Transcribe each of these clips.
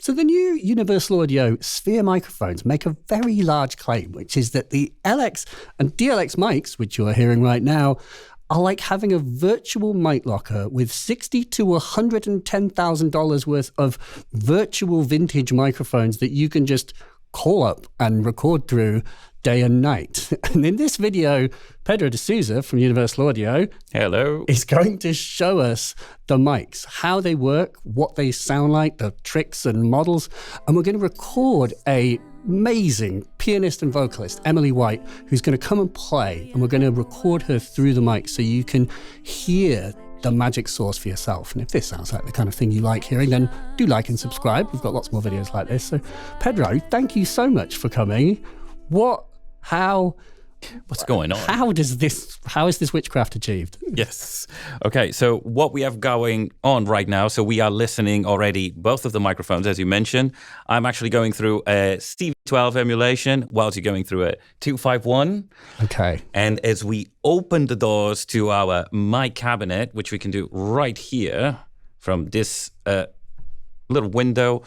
So the new Universal Audio Sphere microphones make a very large claim, which is that the LX and DLX mics, which you are hearing right now, are like having a virtual mic locker with $60,000 to $110,000 worth of virtual vintage microphones that you can just call up and record through day and night. And in this video, Pedro de Souza from Universal Audio is going to show us the mics, how they work, what they sound like, the tricks and models. And we're going to record a amazing pianist and vocalist, Emily White, who's going to come and play, and we're going to record her through the mic so you can hear the magic source for yourself. And if this sounds like the kind of thing you like hearing, then do like and subscribe. We've got lots more videos like this. So Pedro, thank you so much for coming. What's going on? How is this witchcraft achieved? Yes. Okay, so what we have going on right now, so we are listening already, both of the microphones, as you mentioned. I'm actually going through a CV12 emulation whilst you're going through a 251. Okay. And as we open the doors to our mic cabinet, which we can do right here from this little window,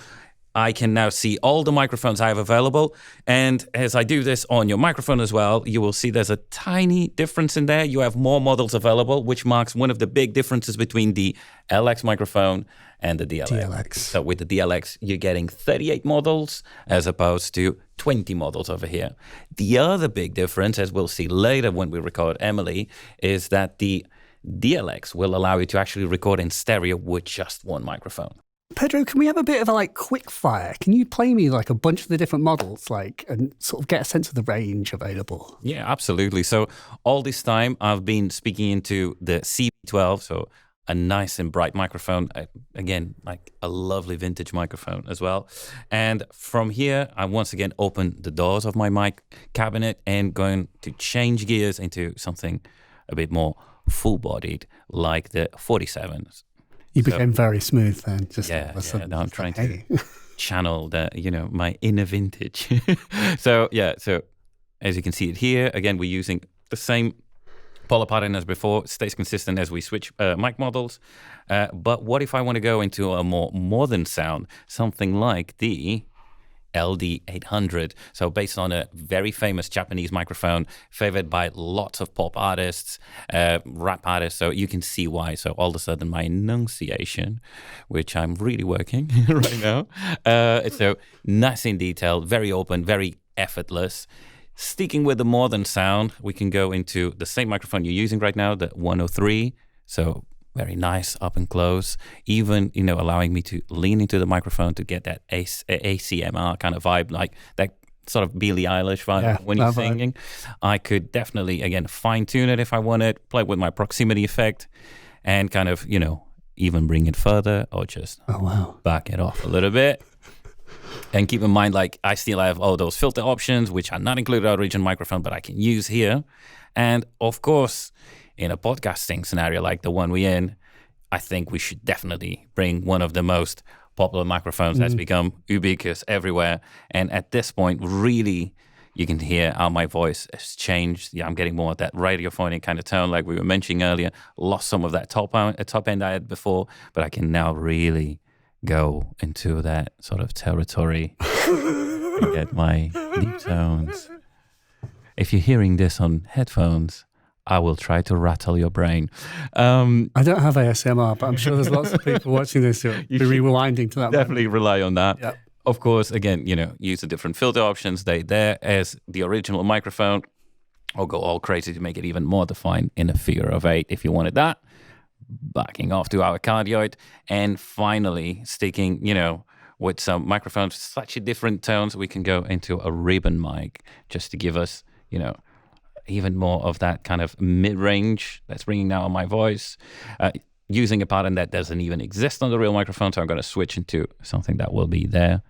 I can now see all the microphones I have available. And as I do this on your microphone as well, you will see there's a tiny difference in there. You have more models available, which marks one of the big differences between the LX microphone and the DLX. So with the DLX, you're getting 38 models as opposed to 20 models over here. The other big difference, as we'll see later when we record Emily, is that the DLX will allow you to actually record in stereo with just one microphone. Pedro, can we have a bit of a quick fire? Can you play me a bunch of the different models, and sort of get a sense of the range available? Yeah, absolutely. So all this time I've been speaking into the CB12, so a nice and bright microphone. Again, like a lovely vintage microphone as well. And from here, I once again open the doors of my mic cabinet and going to change gears into something a bit more full-bodied, like the 47s. You became very smooth then. Now I'm trying to channel my inner vintage. So as you can see it here, again, we're using the same polar pattern as before. It stays consistent as we switch mic models. But what if I want to go into a more modern sound, something like the LD800, so based on a very famous Japanese microphone favored by lots of pop artists, rap artists, so you can see why. So all of a sudden my enunciation, which I'm really working right now, so nice in detail, very open, very effortless. Sticking with the modern sound, we can go into the same microphone you're using right now, the 103, so very nice, up and close, even, allowing me to lean into the microphone to get that ACMR kind of vibe, like that sort of Billie Eilish vibe when you're singing. I could definitely, again, fine-tune it if I wanted, play with my proximity effect, and kind of, even bring it further or just back it off a little bit. And keep in mind, I still have all those filter options, which are not included in our original microphone, but I can use here. And, of course, in a podcasting scenario like the one we're in, I think we should definitely bring one of the most popular microphones that's become ubiquitous everywhere. And at this point, really, you can hear how my voice has changed. Yeah, I'm getting more of that radiophonic kind of tone like we were mentioning earlier. Lost some of that top end I had before, but I can now really go into that sort of territory and get my deep tones. If you're hearing this on headphones, I will try to rattle your brain. I don't have ASMR, but I'm sure there's lots of people watching this who will be rewinding to that. Definitely rely on that. Yep. Of course, again, use the different filter options. They're there as the original microphone, or go all crazy to make it even more defined in a figure of 8 if you wanted that. Backing off to our cardioid. And finally, sticking, with some microphones, such a different tones, we can go into a ribbon mic just to give us, even more of that kind of mid-range that's bringing down my voice, using a pattern that doesn't even exist on the real microphone. So I'm going to switch into something that will be there.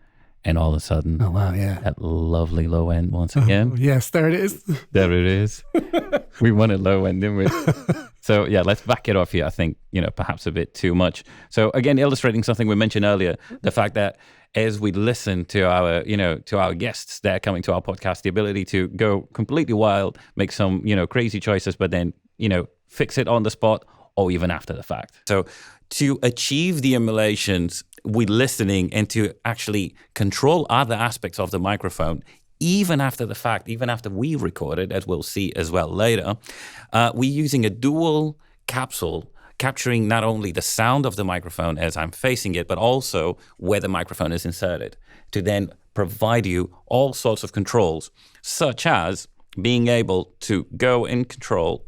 And all of a sudden, that lovely low end once again. Yes, there it is. There it is. We wanted low end, didn't we? So let's back it off here. I think, perhaps a bit too much. So again, illustrating something we mentioned earlier, the fact that as we listen to our, to our guests that are coming to our podcast, the ability to go completely wild, make some, crazy choices, but then, fix it on the spot or even after the fact. So to achieve the emulations we listening and to actually control other aspects of the microphone, even after the fact, even after we record it, as we'll see as well later, we're using a dual capsule, capturing not only the sound of the microphone as I'm facing it, but also where the microphone is inserted, to then provide you all sorts of controls, such as being able to go and control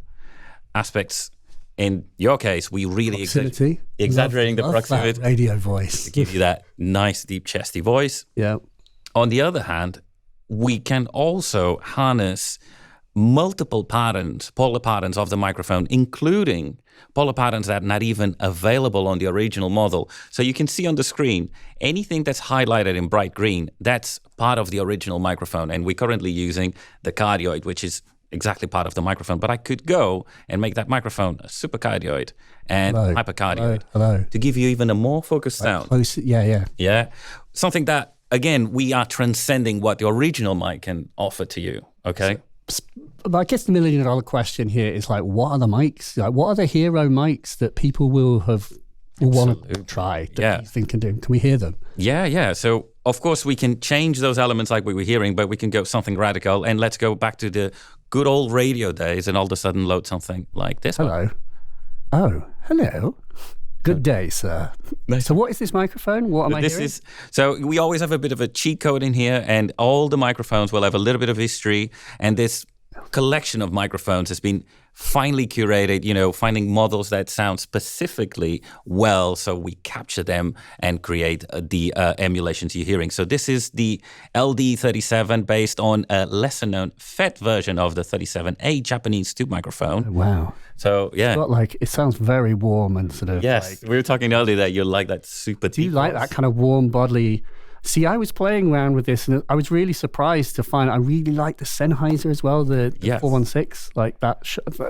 aspects. In your case, we really exaggerating the proximity. That radio voice. To give you that nice, deep, chesty voice. Yeah. On the other hand, we can also harness multiple patterns, polar patterns of the microphone, including polar patterns that are not even available on the original model. So you can see on the screen, anything that's highlighted in bright green, that's part of the original microphone. And we're currently using the cardioid, which is exactly part of the microphone. But I could go and make that microphone a supercardioid and hypercardioid to give you even a more focused sound. Close, Yeah. Something that, again, we are transcending what the original mic can offer to you, okay? But I guess the $1 million question here is like, what are the mics? Like, what are the hero mics that people will want to try that you think can do? Can we hear them? Yeah. So, of course, we can change those elements like we were hearing, but we can go something radical. And let's go back to the good old radio days and all of a sudden load something like this. Hello. Oh, hello. Good day, sir. Nice. So what is this microphone? What am I hearing? So we always have a bit of a cheat code in here, and all the microphones will have a little bit of history. And this collection of microphones has been finely curated, finding models that sound specifically well. So we capture them and create the emulations you're hearing. So this is the LD37 based on a lesser known FET version of the 37A Japanese tube microphone. Oh, wow. So, yeah. It sounds very warm and sort of. Yes, we were talking earlier that you like that super deep. Do you like that kind of warm, bodily? See, I was playing around with this and I was really surprised to find I really like the Sennheiser as well, the 416. Like that,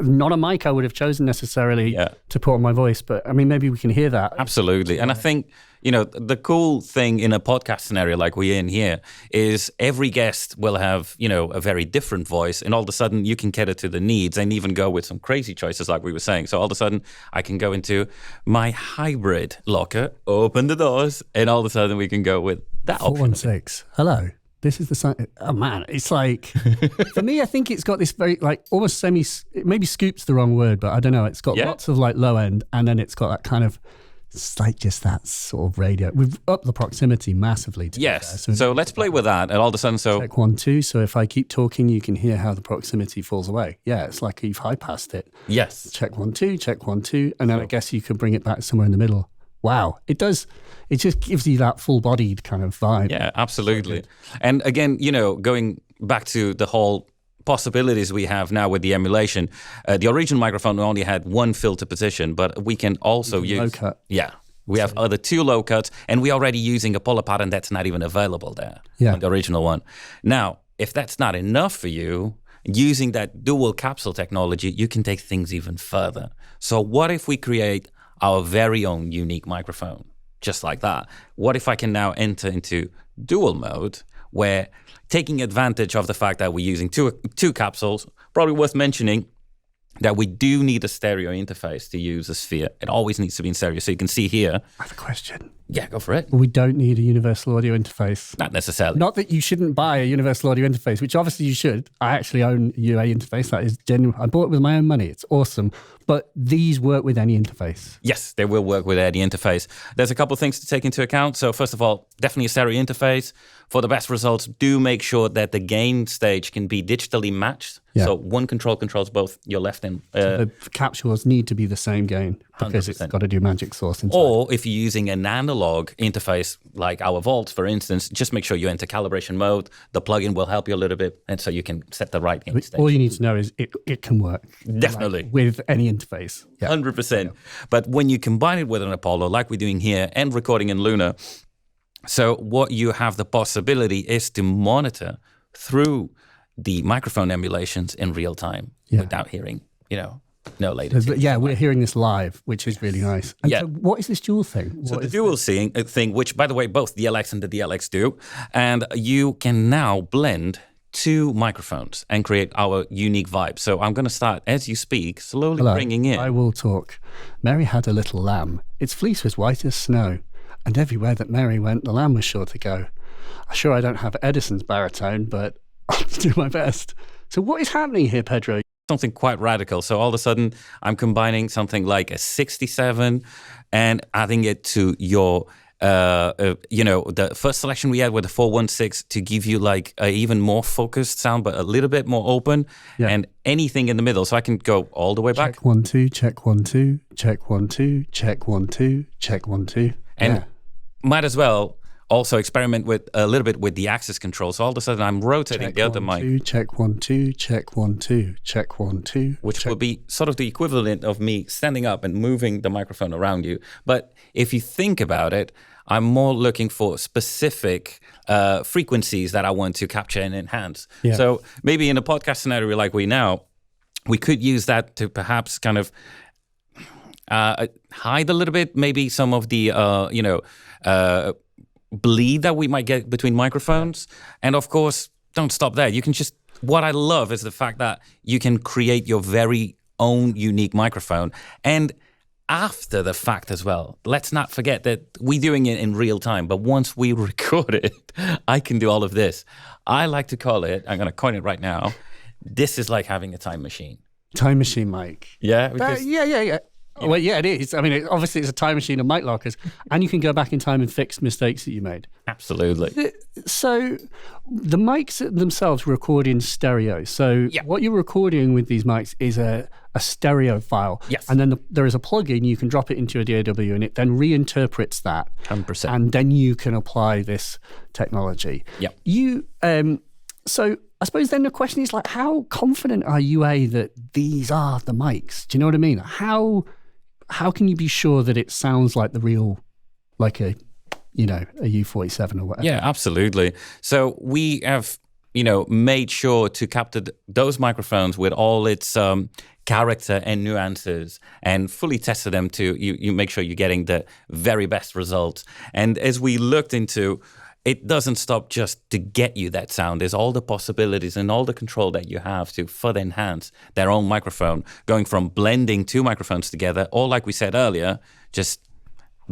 not a mic I would have chosen necessarily to put on my voice, but I mean, maybe we can hear that. Absolutely. And I think, the cool thing in a podcast scenario like we're in here is every guest will have, a very different voice, and all of a sudden you can cater to the needs and even go with some crazy choices like we were saying. So all of a sudden I can go into my hybrid locker, open the doors, and all of a sudden we can go with that 416. Hello. This is the sign. Oh man, it's like, for me, I think it's got this very almost maybe scoop's the wrong word, but I don't know. It's got lots of low end, and then it's got that kind of, it's like just that sort of radio. We've upped the proximity massively. Yes. So let's play with that. And all of a sudden, check 1, 2. So if I keep talking, you can hear how the proximity falls away. Yeah, it's like you've high passed it. Yes. Check 1, 2, check 1, 2. And then I guess you could bring it back somewhere in the middle. Wow. It does. It just gives you that full-bodied kind of vibe. Yeah, absolutely. And again, going back to the whole possibilities we have now with the emulation, the original microphone only had one filter position, but we can also use low cut. Yeah, we have other 2 low cuts, and we're already using a polar pattern that's not even available there on the original one. Now, if that's not enough for you, using that dual capsule technology, you can take things even further. So what if we create our very own unique microphone, just like that? What if I can now enter into dual mode, where taking advantage of the fact that we're using two capsules, probably worth mentioning that we do need a stereo interface to use a Sphere. It always needs to be in stereo. So you can see here. I have a question. Yeah, go for it. We don't need a universal audio interface. Not necessarily. Not that you shouldn't buy a universal audio interface, which obviously you should. I actually own a UA interface. That is genuine. I bought it with my own money. It's awesome. But these work with any interface. Yes, they will work with any interface. There's a couple of things to take into account. So first of all, definitely a stereo interface. For the best results, do make sure that the gain stage can be digitally matched. Yeah. So one control controls both your left and... so the capsules need to be the same gain because 100%. It's got to do magic sauce inside. Or if you're using an analog interface like our Vault, for instance, just make sure you enter calibration mode. The plugin will help you a little bit, and so you can set the right gain stage. All you need to know is it can work. Definitely. With any interface. Yeah. 100%. Yeah. But when you combine it with an Apollo, like we're doing here, and recording in Luna, so what you have the possibility is to monitor through the microphone emulations in real time without hearing, no latency. Yeah, we're hearing this live, which is really nice. And so what is this dual thing? So the dual thing, which, by the way, both the LX and the DLX do, and you can now blend 2 microphones and create our unique vibe. So I'm going to start, as you speak, slowly bringing in. I will talk. Mary had a little lamb. Its fleece was white as snow. And everywhere that Mary went, the lamb was sure to go. I'm sure I don't have Edison's baritone, but I'll do my best. So what is happening here, Pedro? Something quite radical. So all of a sudden, I'm combining something like a 67 and adding it to your, the first selection we had with the 416 to give you like a even more focused sound, but a little bit more open, and anything in the middle. So I can go all the way back. Check 1 2, check 1 2, check 1 2, check 1 2, check 1 2. And might as well also experiment with a little bit with the axis control. So all of a sudden I'm rotating the other mic. Check 1 2, check 1 2, check 1 2. Which will be sort of the equivalent of me standing up and moving the microphone around you. But if you think about it, I'm more looking for specific frequencies that I want to capture and enhance. Yeah. So maybe in a podcast scenario like we could use that to perhaps kind of hide a little bit, maybe some of the, bleed that we might get between microphones. And of course, don't stop there. You can just, what I love is the fact that you can create your very own unique microphone. And after the fact as well, let's not forget that we're doing it in real time. But once we record it, I can do all of this. I like to call it, I'm going to coin it right now, this is like having a time machine. Time machine mic. Yeah? Yeah. Well, yeah, it is. I mean, obviously, it's a time machine of mic lockers, and you can go back in time and fix mistakes that you made. Absolutely. So the mics themselves record in stereo. So what you're recording with these mics is a stereo file. Yes. And then there is a plugin, you can drop it into a DAW, and it then reinterprets that. 100%. And then you can apply this technology. Yeah. So I suppose then the question is, like, how confident are you, that these are the mics? Do you know what I mean? How can you be sure that it sounds like the real, like a U47 or whatever? Yeah, absolutely. So we have, made sure to capture those microphones with all its character and nuances and fully tested them to, you make sure you're getting the very best results. And as we looked into, it doesn't stop just to get you that sound. There's all the possibilities and all the control that you have to further enhance their own microphone, going from blending two microphones together, or like we said earlier, just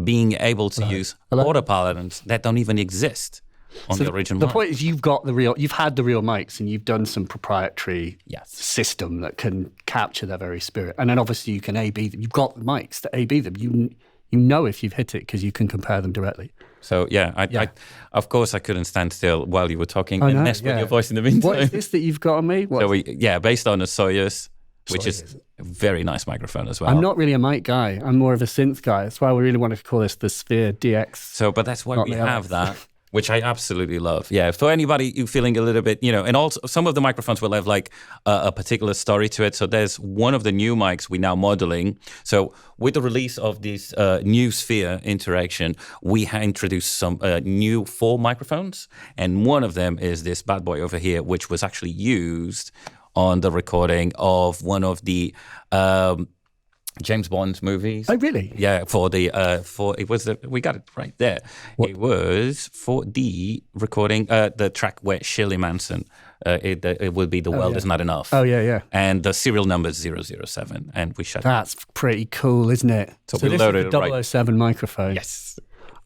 being able to use autopilotants that don't even exist on the original mic. The point is you've had the real mics, and you've done some proprietary system that can capture their very spirit. And then obviously you can A/B them. You've got the mics to A/B them. You know if you've hit it because you can compare them directly. So, I of course, I couldn't stand still while you were talking and mess with your voice in the meantime. What is this that you've got on me? Based on a Soyuz, which is a very nice microphone as well. I'm not really a mic guy. I'm more of a synth guy. That's why we really wanted to call this the Sphere DX. So, but that's why we have that. Which I absolutely love. Yeah, for anybody who feeling a little bit, and also some of the microphones will have like a particular story to it. So there's one of the new mics we're now modeling. So with the release of this new Sphere interaction, we have introduced some new 4 microphones. And one of them is this bad boy over here, which was actually used on the recording of one of the James Bond movies. Oh, really? Yeah, we got it right there. What? It was for the recording, the track where Shirley Manson, it would be The World Is Not Enough. Oh, yeah. And the serial number is 007, and we shut That's pretty cool, isn't it? So we this loaded is the it right. 007 microphone. Yes.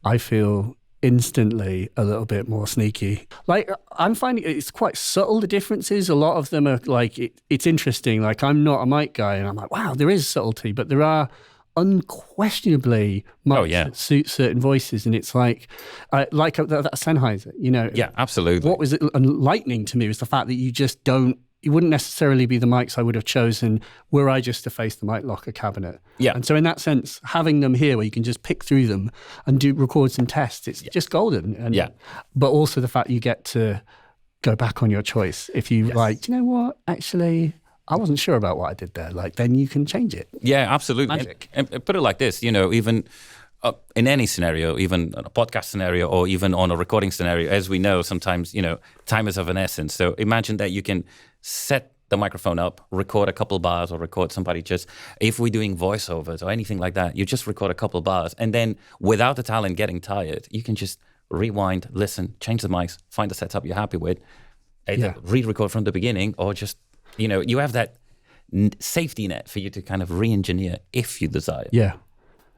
I feel instantly a little bit more sneaky. Like, I'm finding it's quite subtle, the differences. A lot of them are like, it's interesting. Like, I'm not a mic guy, and I'm like, wow, there is subtlety, but there are unquestionably mics that suit certain voices. And it's like that Sennheiser, Yeah, absolutely. What was enlightening to me was the fact that you wouldn't necessarily be the mics I would have chosen were I just to face the mic locker cabinet. Yeah. And so in that sense, having them here where you can just pick through them and record some tests, it's just golden. And, but also the fact you get to go back on your choice. If you like, do you know what? Actually, I wasn't sure about what I did there. Like, then you can change it. Yeah, absolutely. Magic. And put it like this, even in any scenario, even a podcast scenario or even on a recording scenario, as we know, sometimes, time is of an essence. So imagine that you can set the microphone up, record a couple bars, or record somebody if we're doing voiceovers or anything like that, you just record a couple bars. And then without the talent getting tired, you can just rewind, listen, change the mics, find the setup you're happy with, either re-record from the beginning, or just, you have that safety net for you to kind of re-engineer if you desire. Yeah.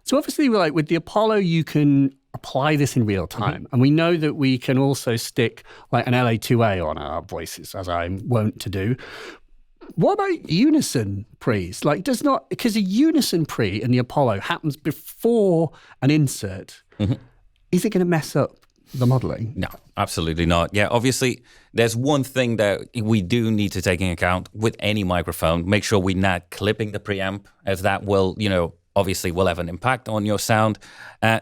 So obviously, like with the Apollo, you can apply this in real time. And we know that we can also stick like an LA2A on our voices, as I'm wont to do. What about unison pre's? Like, because a unison pre in the Apollo happens before an insert. Is it going to mess up the modeling? No, absolutely not. Yeah, obviously, there's one thing that we do need to take into account with any microphone. Make sure we're not clipping the preamp, as that will, obviously will have an impact on your sound.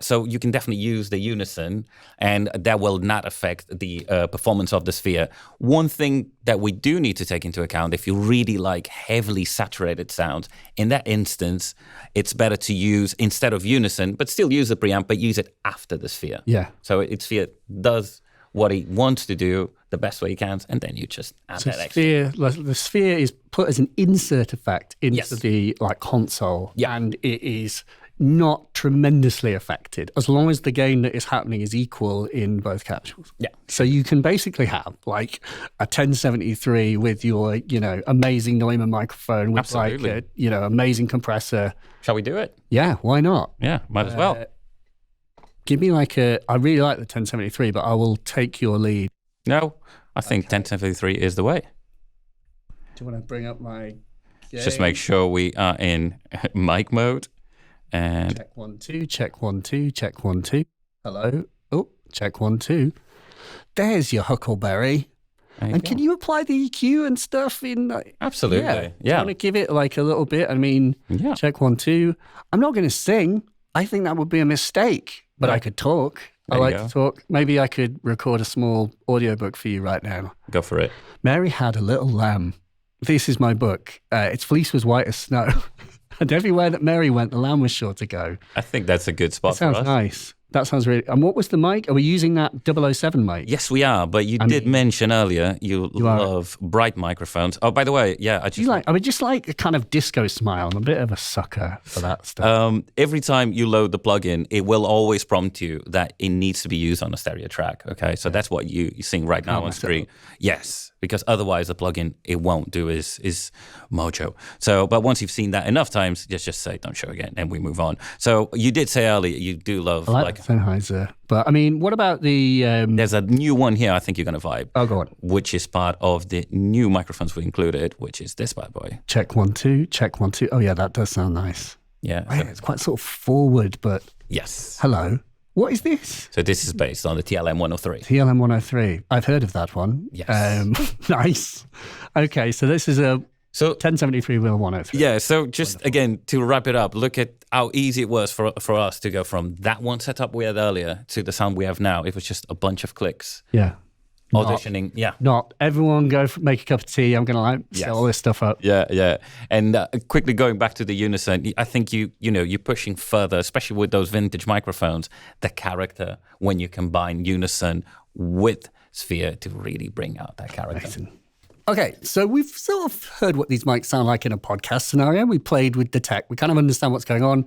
So you can definitely use the unison, and that will not affect the performance of the Sphere. One thing that we do need to take into account, if you really like heavily saturated sounds, in that instance, it's better to use, instead of unison, but still use the preamp, but use it after the Sphere. Yeah. So Sphere does what he wants to do the best way he can, and then you just add that extra. The Sphere is put as an insert effect into the console, and it is not tremendously affected as long as the gain that is happening is equal in both capsules. Yeah. So you can basically have like a 1073 with your, amazing Neumann microphone with like a, amazing compressor. Shall we do it? Yeah, why not? Yeah, might as well. Give me I really like the 1073, but I will take your lead. No, I think 1073 is the way. Do you want to bring up my gain? Just make sure we are in mic mode. And check 1 2, check 1 2, check 1 2. Hello. Oh, check 1 2. There's your Huckleberry. And can you apply the EQ and stuff in? Absolutely. Yeah. Do you want to give it like a little bit? I mean, check 1 2. I'm not going to sing. I think that would be a mistake. But I could talk. I like to talk. Maybe I could record a small audiobook for you right now. Go for it. Mary had a little lamb. This is my book. Its fleece was white as snow. And everywhere that Mary went, the lamb was sure to go. I think that's a good spot for us. Sounds nice. That sounds really... And what was the mic? Are we using that 007 mic? Yes, we are. But you did mention earlier you love bright microphones. Oh, by the way, I would just like a kind of disco smile. I'm a bit of a sucker for that stuff. Every time you load the plugin, it will always prompt you that it needs to be used on a stereo track. Okay, so that's what you're seeing right now on screen. Yes, because otherwise the plugin, it won't do is mojo. So, but once you've seen that enough times, just say don't show again, and we move on. So you did say earlier you do love Sennheiser. But I mean, what about the... There's a new one here I think you're going to vibe. Oh, go on. Which is part of the new microphones we included, which is this bad boy. Check 1 2, check 1 2. Oh, yeah, that does sound nice. Yeah. Right, it's quite sort of forward, but... Yes. Hello. What is this? So this is based on the TLM 103. TLM 103. I've heard of that one. Yes. Nice. Okay, so this is a... So 1073 wheel 103. Yeah, so just again to wrap it up, look at how easy it was for us to go from that one setup we had earlier to the sound we have now. It was just a bunch of clicks. Yeah. Auditioning, Not everyone go make a cup of tea. I'm going to set all this stuff up. Yeah. And quickly going back to the unison, I think you're pushing further, especially with those vintage microphones, the character when you combine unison with Sphere to really bring out that character. Amazing. Okay, so we've sort of heard what these mics sound like in a podcast scenario. We played with the tech. We kind of understand what's going on.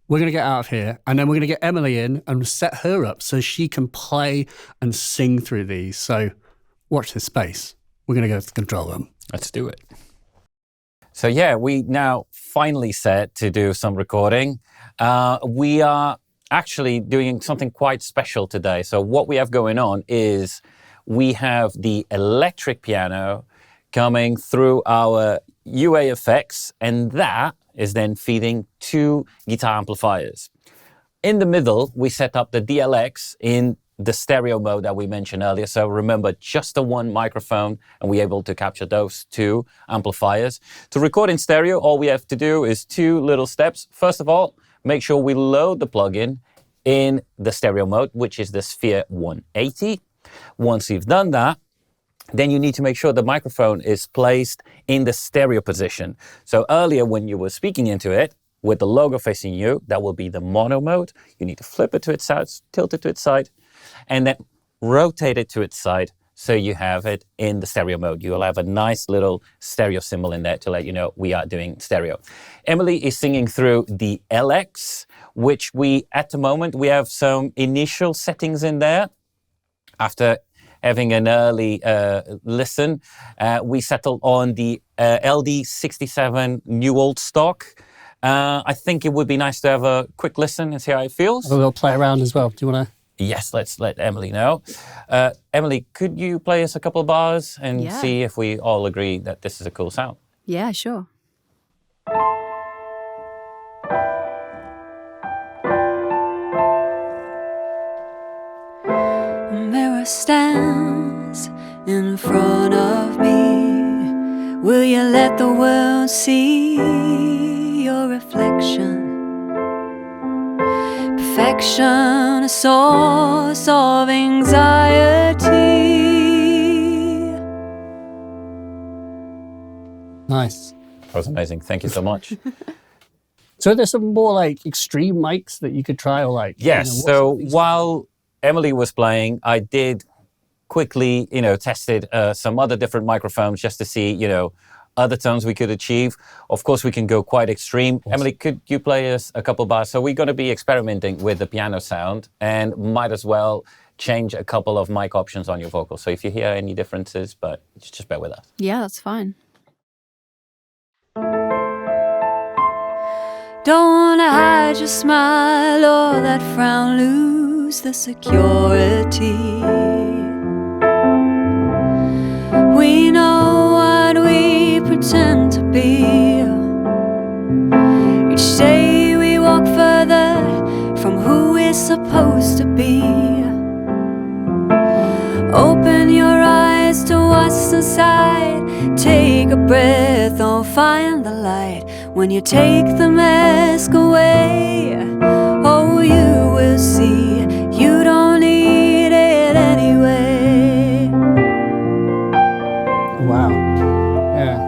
We're going to get out of here, and then we're going to get Emily in and set her up so she can play and sing through these. So watch this space. We're going to go to the control room. Let's do it. So yeah, we now finally set to do some recording. We are actually doing something quite special today. So what we have going on is we have the electric piano coming through our UA effects, and that is then feeding two guitar amplifiers. In the middle, we set up the DLX in the stereo mode that we mentioned earlier. So remember, just the one microphone, and we're able to capture those two amplifiers. To record in stereo, all we have to do is two little steps. First of all, make sure we load the plugin in the stereo mode, which is the Sphere 180. Once you've done that, then you need to make sure the microphone is placed in the stereo position. So earlier when you were speaking into it, with the logo facing you, that will be the mono mode. You need to flip it to its side, tilt it to its side, and then rotate it to its side so you have it in the stereo mode. You'll have a nice little stereo symbol in there to let you know we are doing stereo. Emily is singing through the LX, which at the moment, we have some initial settings in there. After having an early listen, we settled on the LD67 new old stock. I think it would be nice to have a quick listen and see how it feels. We'll play around as well. Do you want to? Yes, let's let Emily know. Emily, could you play us a couple of bars and see if we all agree that this is a cool sound? Yeah, sure. A mirror stands in front of me. Will you let the world see your reflection? Perfection, a source of anxiety. Nice. That was amazing. Thank you so much. So there's some more like extreme mics that you could try, or like yes. So while Emily was playing, I did quickly, tested some other different microphones just to see, other tones we could achieve. Of course, we can go quite extreme. Awesome. Emily, could you play us a couple bars? So we're going to be experimenting with the piano sound and might as well change a couple of mic options on your vocals. So if you hear any differences, but just bear with us. Yeah, that's fine. Don't wanna hide your smile or that frown, lose the security. We know what we pretend to be. Each day we walk further from who we're supposed to be. Open your eyes to what's inside. Take a breath, oh, find the light. When you take the mask away, oh, you will see you don't need it anyway. Wow. Yeah.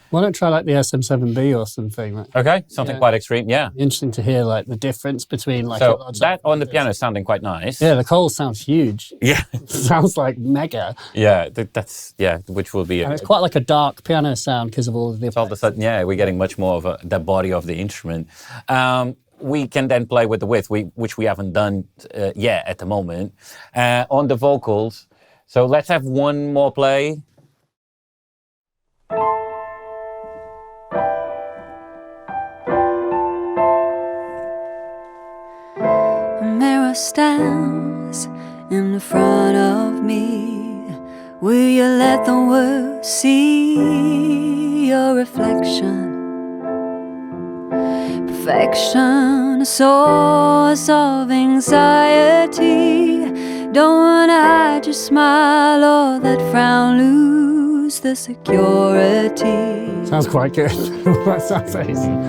Why don't try like the SM7B or something? Like, okay, something quite extreme, yeah. Interesting to hear like the difference between like... So that on the piano is sounding quite nice. Yeah, the call sounds huge. Yeah. Sounds like mega. Yeah, that's, which will be... And it's quite like a dark piano sound because of all of the... All of a sudden, we're getting much more of the body of the instrument. We can then play with the width, which we haven't done yet at the moment. On the vocals, so let's have one more play. Stands in front of me. Will you let the world see your reflection? Perfection, a source of anxiety. Don't wanna hide your smile or that frown, lose the security. Sounds quite good. That sounds amazing.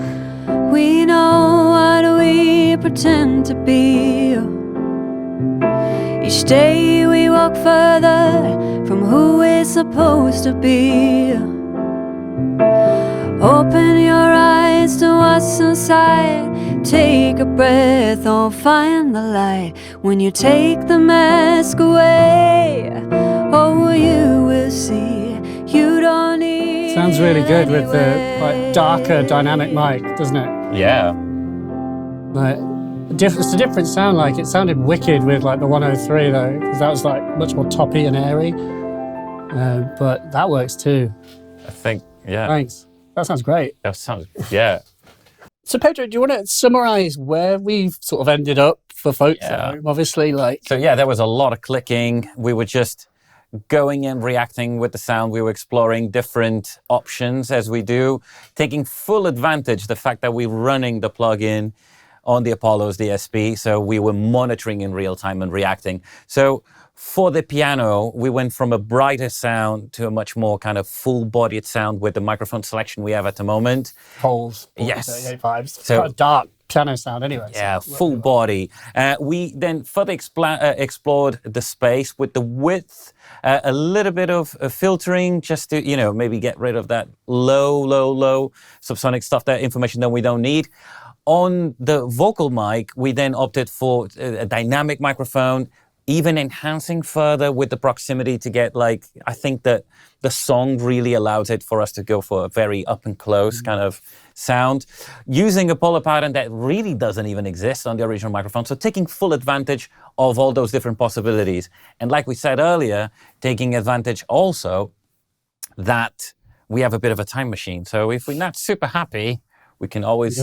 We know what we pretend to be. Each day we walk further from who we're supposed to be. Open your eyes to what's inside. Take a breath, oh, find the light. When you take the mask away, oh, you will see you don't need. Sounds really good with the like darker dynamic mic, doesn't it? Yeah. Like, it's a different sound. Like it sounded wicked with like the 103 though, because that was like much more toppy and airy. But that works too. I think, yeah. Thanks. That sounds great. That sounds, yeah. So Pedro, do you want to summarize where we've sort of ended up for folks at home? Obviously, like... So there was a lot of clicking. We were just going and reacting with the sound. We were exploring different options as we do, taking full advantage the fact that we're running the plugin on the Apollo's DSP. So we were monitoring in real time and reacting. So for the piano, we went from a brighter sound to a much more kind of full-bodied sound with the microphone selection we have at the moment. Holes. Yes. 38 vibes. So quite a dark piano sound anyway. Yeah, so full body. We then further explored the space with the width, a little bit of filtering just to, maybe get rid of that low subsonic stuff, that information that we don't need. On the vocal mic, we then opted for a dynamic microphone, even enhancing further with the proximity to get like, I think that the song really allows it for us to go for a very up and close kind of sound, using a polar pattern that really doesn't even exist on the original microphone. So taking full advantage of all those different possibilities. And like we said earlier, taking advantage also that we have a bit of a time machine. So if we're not super happy, we can always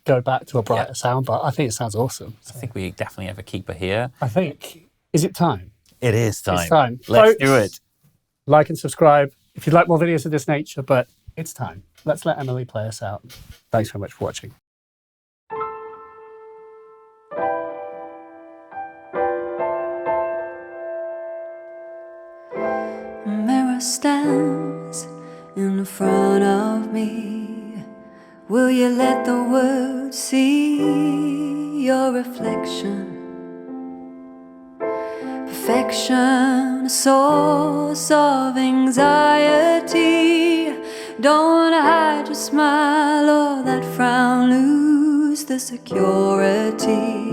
go back to a brighter sound, but I think it sounds awesome. I think we definitely have a keeper here. I think, is it time? It is time. It's time. Let's Folks, do it. Like and subscribe if you'd like more videos of this nature, but it's time. Let's let Emily play us out. Thanks very much for watching. A mirror stands in front of me. Will you let the world see your reflection? Perfection, a source of anxiety. Don't hide your smile or that frown, lose the security.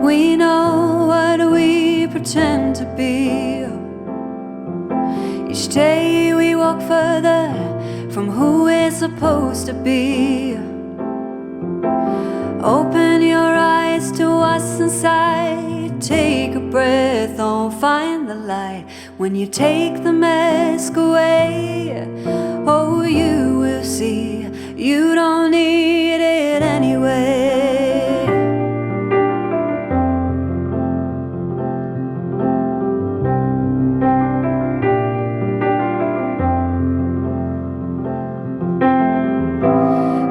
We know what we pretend to be. Each day we walk further from who we're supposed to be. Open your eyes to what's inside. Take a breath, oh, find the light. When you take the mask away, oh, you will see you don't need it anyway.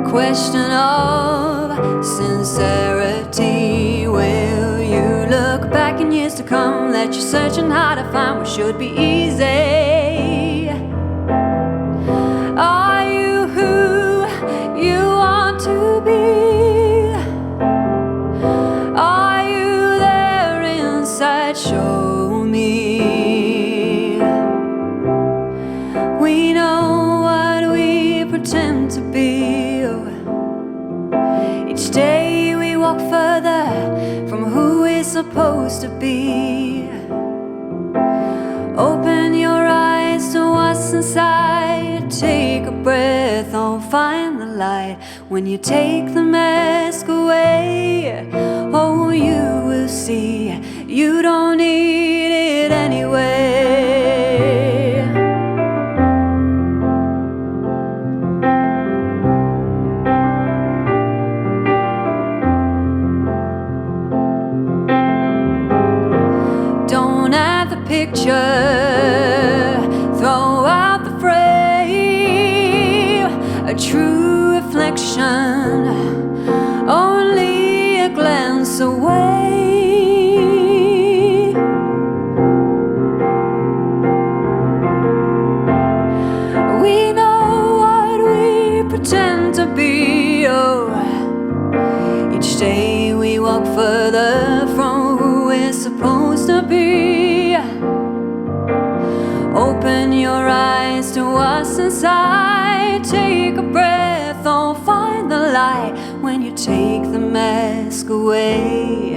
Question of sincerity. Will you look back in years to come that you're searching hard to find what should be easy? Are you who you want to be? Are you there inside? Show me. We know what we pretend to be. Each day we walk further from who we're supposed to be. Open your eyes to what's inside. Take a breath, oh, find the light. When you take the mask away, oh, you will see you don't need it anyway. Picture, throw out the frame. A true reflection, only a glance away. We know what we pretend to be. Oh, each day we walk further from who we're supposed to be. Open your eyes to what's inside. Take a breath, oh, find the light. When you take the mask away,